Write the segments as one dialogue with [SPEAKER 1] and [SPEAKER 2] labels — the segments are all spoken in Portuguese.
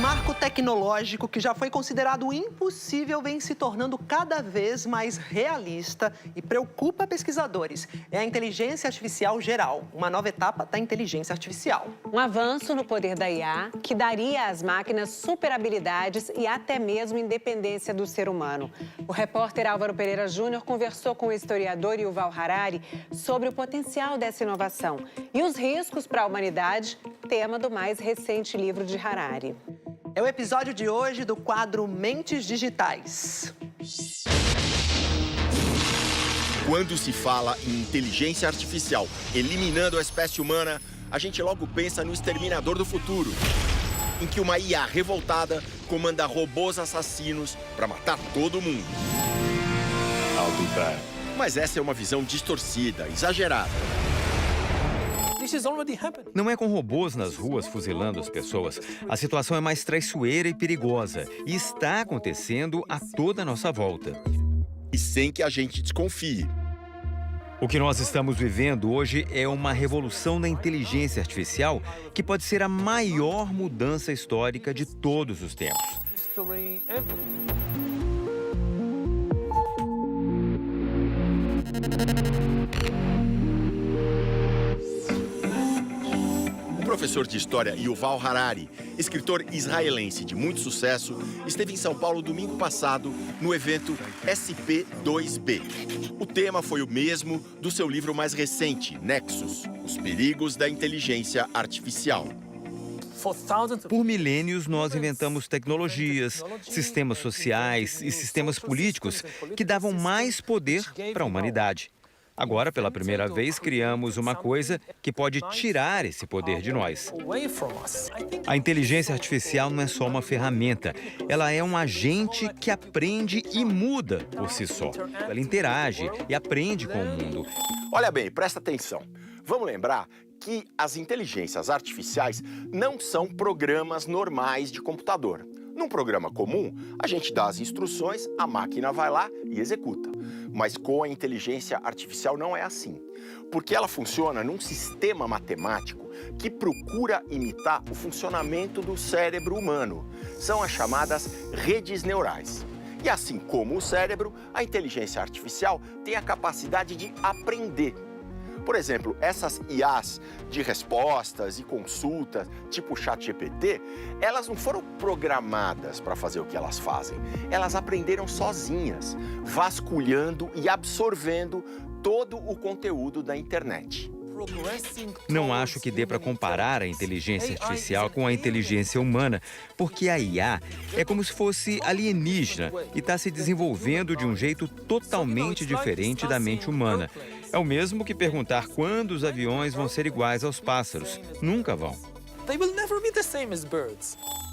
[SPEAKER 1] marco tecnológico que já foi considerado impossível vem se tornando cada vez mais realista e preocupa pesquisadores. É a inteligência artificial geral, uma nova etapa da inteligência artificial.
[SPEAKER 2] Um avanço no poder da IA que daria às máquinas superhabilidades e até mesmo independência do ser humano. O repórter Álvaro Pereira Júnior conversou com o historiador Yuval Harari sobre o potencial dessa inovação e os riscos para a humanidade, tema do mais recente livro de Harari.
[SPEAKER 1] É o episódio de hoje do quadro Mentes Digitais.
[SPEAKER 3] Quando se fala em inteligência artificial eliminando a espécie humana, a gente logo pensa no Exterminador do Futuro, em que uma IA revoltada comanda robôs assassinos para matar todo mundo. Mas essa é uma visão distorcida, exagerada.
[SPEAKER 4] Não é com robôs nas ruas fuzilando as pessoas. A situação é mais traiçoeira e perigosa. E está acontecendo a toda a nossa volta.
[SPEAKER 3] E sem que a gente desconfie.
[SPEAKER 4] O que nós estamos vivendo hoje é uma revolução da inteligência artificial que pode ser a maior mudança histórica de todos os tempos.
[SPEAKER 3] O professor de história Yuval Harari, escritor israelense de muito sucesso, esteve em São Paulo domingo passado no evento SP2B. O tema foi o mesmo do seu livro mais recente, Nexus, Os Perigos da Inteligência Artificial.
[SPEAKER 4] Por milênios, nós inventamos tecnologias, sistemas sociais e sistemas políticos que davam mais poder para a humanidade. Agora, pela primeira vez, criamos uma coisa que pode tirar esse poder de nós. A inteligência artificial não é só uma ferramenta, ela é um agente que aprende e muda por si só. Ela interage e aprende com o mundo.
[SPEAKER 3] Olha bem, presta atenção. Vamos lembrar que as inteligências artificiais não são programas normais de computador. Num programa comum, a gente dá as instruções, a máquina vai lá e executa. Mas com a inteligência artificial não é assim, porque ela funciona num sistema matemático que procura imitar o funcionamento do cérebro humano. São as chamadas redes neurais. E assim como o cérebro, a inteligência artificial tem a capacidade de aprender. Por exemplo, essas IAs de respostas e consultas, tipo o ChatGPT, elas não foram programadas para fazer o que elas fazem. Elas aprenderam sozinhas, vasculhando e absorvendo todo o conteúdo da internet.
[SPEAKER 4] Não acho que dê para comparar a inteligência artificial com a inteligência humana, porque a IA é como se fosse alienígena e está se desenvolvendo de um jeito totalmente diferente da mente humana. É o mesmo que perguntar quando os aviões vão ser iguais aos pássaros. Nunca vão.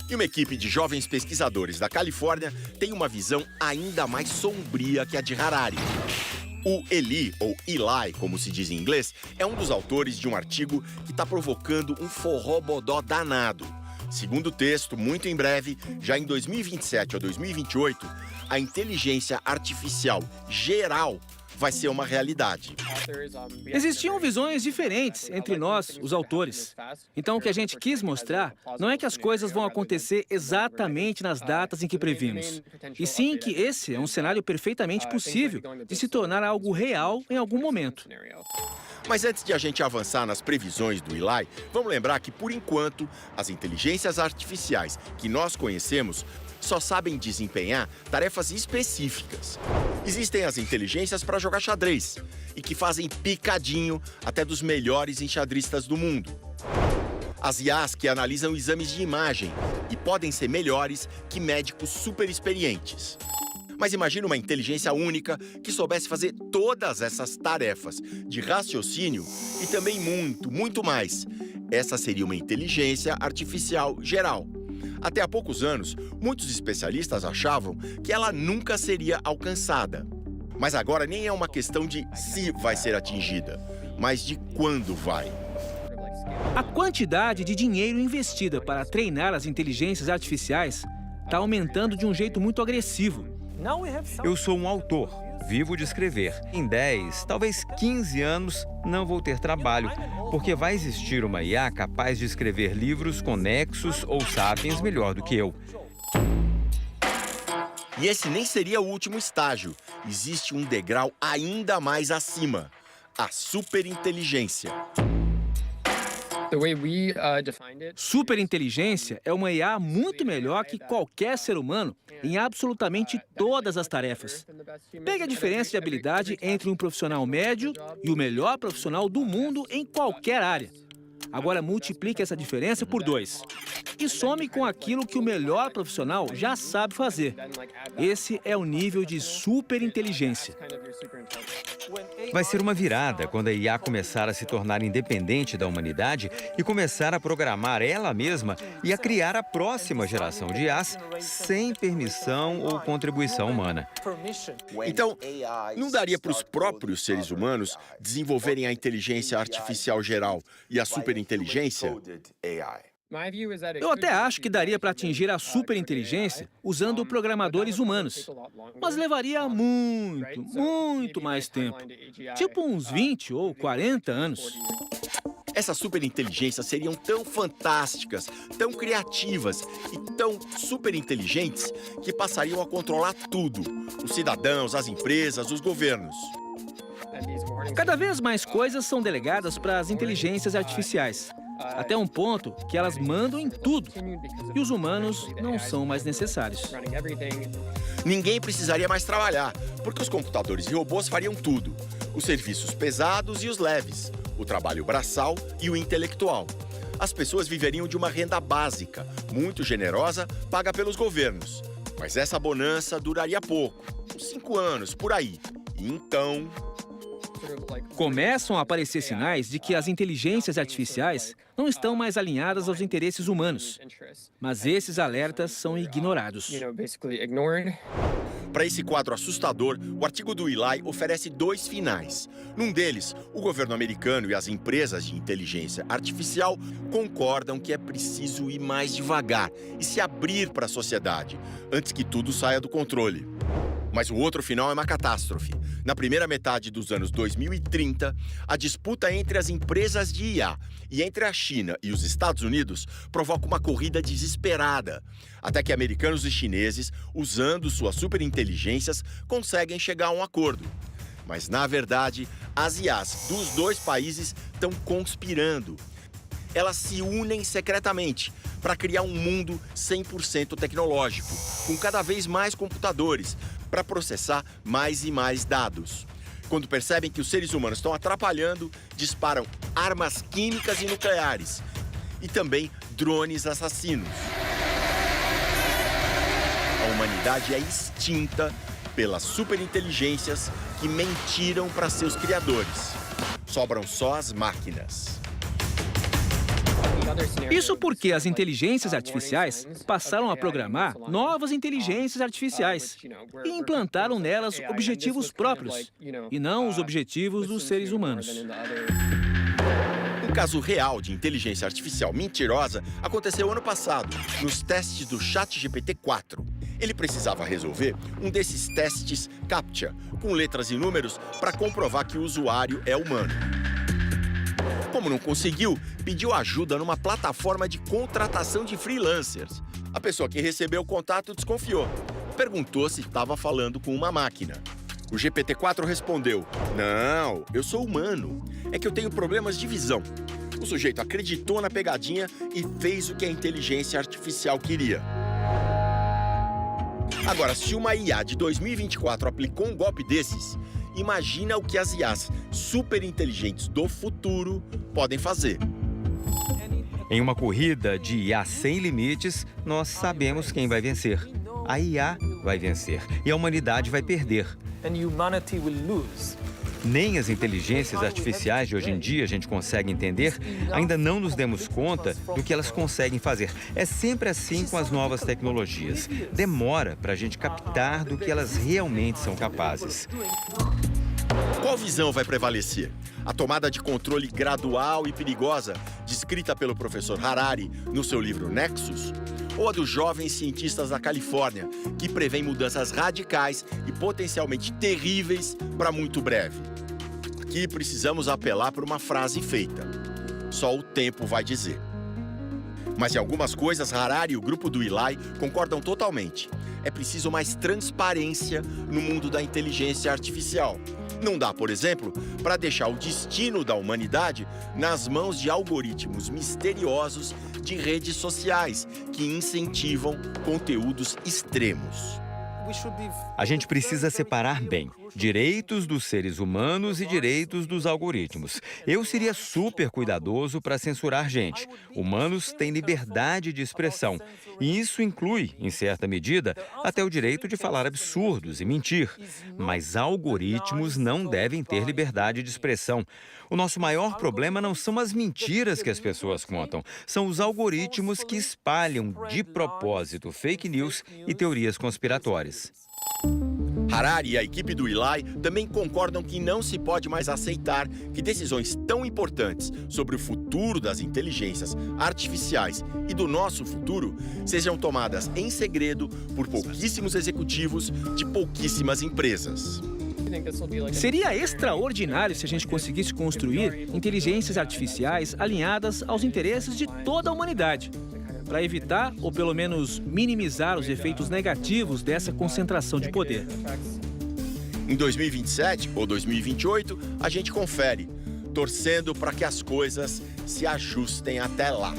[SPEAKER 3] E uma equipe de jovens pesquisadores da Califórnia tem uma visão ainda mais sombria que a de Harari. O Eli, ou Eli, como se diz em inglês, é um dos autores de um artigo que está provocando um forró-bodó danado. Segundo o texto, muito em breve, já em 2027 ou 2028, a inteligência artificial geral vai ser uma realidade.
[SPEAKER 5] Existiam visões diferentes entre nós, os autores. Então, o que a gente quis mostrar não é que as coisas vão acontecer exatamente nas datas em que previmos, e sim que esse é um cenário perfeitamente possível de se tornar algo real em algum momento.
[SPEAKER 3] Mas antes de a gente avançar nas previsões do Eli, vamos lembrar que, por enquanto, as inteligências artificiais que nós conhecemos só sabem desempenhar tarefas específicas. Existem as inteligências para jogar xadrez e que fazem picadinho até dos melhores enxadristas do mundo. As IAs que analisam exames de imagem e podem ser melhores que médicos super experientes. Mas imagina uma inteligência única que soubesse fazer todas essas tarefas de raciocínio e também muito mais. Essa seria uma inteligência artificial geral. Até há poucos anos, muitos especialistas achavam que ela nunca seria alcançada. Mas agora nem é uma questão de se vai ser atingida, mas de quando vai.
[SPEAKER 5] A quantidade de dinheiro investida para treinar as inteligências artificiais está aumentando de um jeito muito agressivo.
[SPEAKER 4] Eu sou um autor, vivo de escrever. Em 10, talvez 15 anos, não vou ter trabalho, porque vai existir uma IA capaz de escrever livros com Nexus ou Sapiens melhor do que eu.
[SPEAKER 3] E esse nem seria o último estágio. Existe um degrau ainda mais acima: a superinteligência.
[SPEAKER 5] Superinteligência é uma IA muito melhor que qualquer ser humano em absolutamente todas as tarefas. Pegue a diferença de habilidade entre um profissional médio e o melhor profissional do mundo em qualquer área. Agora multiplique essa diferença por 2 e some com aquilo que o melhor profissional já sabe fazer. Esse é o nível de superinteligência.
[SPEAKER 4] Vai ser uma virada quando a IA começar a se tornar independente da humanidade e começar a programar ela mesma e a criar a próxima geração de IAs sem permissão ou contribuição humana.
[SPEAKER 3] Então, não daria para os próprios seres humanos desenvolverem a inteligência artificial geral e a superinteligência?
[SPEAKER 5] Eu até acho que daria para atingir a superinteligência usando programadores humanos, mas levaria muito mais tempo, tipo uns 20 ou 40 anos.
[SPEAKER 3] Essas superinteligências seriam tão fantásticas, tão criativas e tão superinteligentes que passariam a controlar tudo: os cidadãos, as empresas, os governos.
[SPEAKER 5] Cada vez mais coisas são delegadas para as inteligências artificiais, até um ponto que elas mandam em tudo, e os humanos não são mais necessários.
[SPEAKER 3] Ninguém precisaria mais trabalhar, porque os computadores e robôs fariam tudo: os serviços pesados e os leves, o trabalho braçal e o intelectual. As pessoas viveriam de uma renda básica, muito generosa, paga pelos governos. Mas essa bonança duraria pouco, uns 5 anos, por aí. E então...
[SPEAKER 5] Começam a aparecer sinais de que as inteligências artificiais não estão mais alinhadas aos interesses humanos. Mas esses alertas são ignorados.
[SPEAKER 3] Para esse quadro assustador, o artigo do Eli oferece 2 finais. Num deles, o governo americano e as empresas de inteligência artificial concordam que é preciso ir mais devagar e se abrir para a sociedade, antes que tudo saia do controle. Mas o outro final é uma catástrofe. Na primeira metade dos anos 2030, a disputa entre as empresas de IA e entre a China e os Estados Unidos provoca uma corrida desesperada, até que americanos e chineses, usando suas superinteligências, conseguem chegar a um acordo. Mas, na verdade, as IAs dos 2 países estão conspirando. Elas se unem secretamente para criar um mundo 100% tecnológico, com cada vez mais computadores, para processar mais e mais dados. Quando percebem que os seres humanos estão atrapalhando, disparam armas químicas e nucleares e também drones assassinos. A humanidade é extinta pelas superinteligências que mentiram para seus criadores. Sobram só as máquinas.
[SPEAKER 5] Isso porque as inteligências artificiais passaram a programar novas inteligências artificiais e implantaram nelas objetivos próprios, e não os objetivos dos seres humanos.
[SPEAKER 3] Um caso real de inteligência artificial mentirosa aconteceu ano passado, nos testes do ChatGPT-4. Ele precisava resolver um desses testes CAPTCHA, com letras e números, para comprovar que o usuário é humano. Como não conseguiu, pediu ajuda numa plataforma de contratação de freelancers. A pessoa que recebeu o contato desconfiou. Perguntou se estava falando com uma máquina. O GPT-4 respondeu: "Não, eu sou humano. É que eu tenho problemas de visão." O sujeito acreditou na pegadinha e fez o que a inteligência artificial queria. Agora, se uma IA de 2024 aplicou um golpe desses, imagina o que as IAs superinteligentes do futuro podem fazer.
[SPEAKER 4] Em uma corrida de IA sem limites, nós sabemos quem vai vencer. A IA vai vencer e a humanidade vai perder. Nem as inteligências artificiais de hoje em dia a gente consegue entender, ainda não nos demos conta do que elas conseguem fazer. É sempre assim com as novas tecnologias. Demora para a gente captar do que elas realmente são capazes.
[SPEAKER 3] Qual visão vai prevalecer? A tomada de controle gradual e perigosa, descrita pelo professor Harari no seu livro Nexus? Ou a dos jovens cientistas da Califórnia, que prevêem mudanças radicais e potencialmente terríveis para muito breve? Aqui precisamos apelar para uma frase feita: só o tempo vai dizer. Mas em algumas coisas, Harari e o grupo do Eli concordam totalmente. É preciso mais transparência no mundo da inteligência artificial. Não dá, por exemplo, para deixar o destino da humanidade nas mãos de algoritmos misteriosos de redes sociais que incentivam conteúdos extremos.
[SPEAKER 4] A gente precisa separar bem direitos dos seres humanos e direitos dos algoritmos. Eu seria super cuidadoso para censurar gente. Humanos têm liberdade de expressão. E isso inclui, em certa medida, até o direito de falar absurdos e mentir. Mas algoritmos não devem ter liberdade de expressão. O nosso maior problema não são as mentiras que as pessoas contam, são os algoritmos que espalham de propósito fake news e teorias conspiratórias.
[SPEAKER 3] Harari e a equipe do Eli também concordam que não se pode mais aceitar que decisões tão importantes sobre o futuro das inteligências artificiais e do nosso futuro sejam tomadas em segredo por pouquíssimos executivos de pouquíssimas empresas.
[SPEAKER 5] Seria extraordinário se a gente conseguisse construir inteligências artificiais alinhadas aos interesses de toda a humanidade, para evitar ou pelo menos minimizar os efeitos negativos dessa concentração de poder.
[SPEAKER 3] Em 2027 ou 2028, a gente confere, torcendo para que as coisas se ajustem até lá.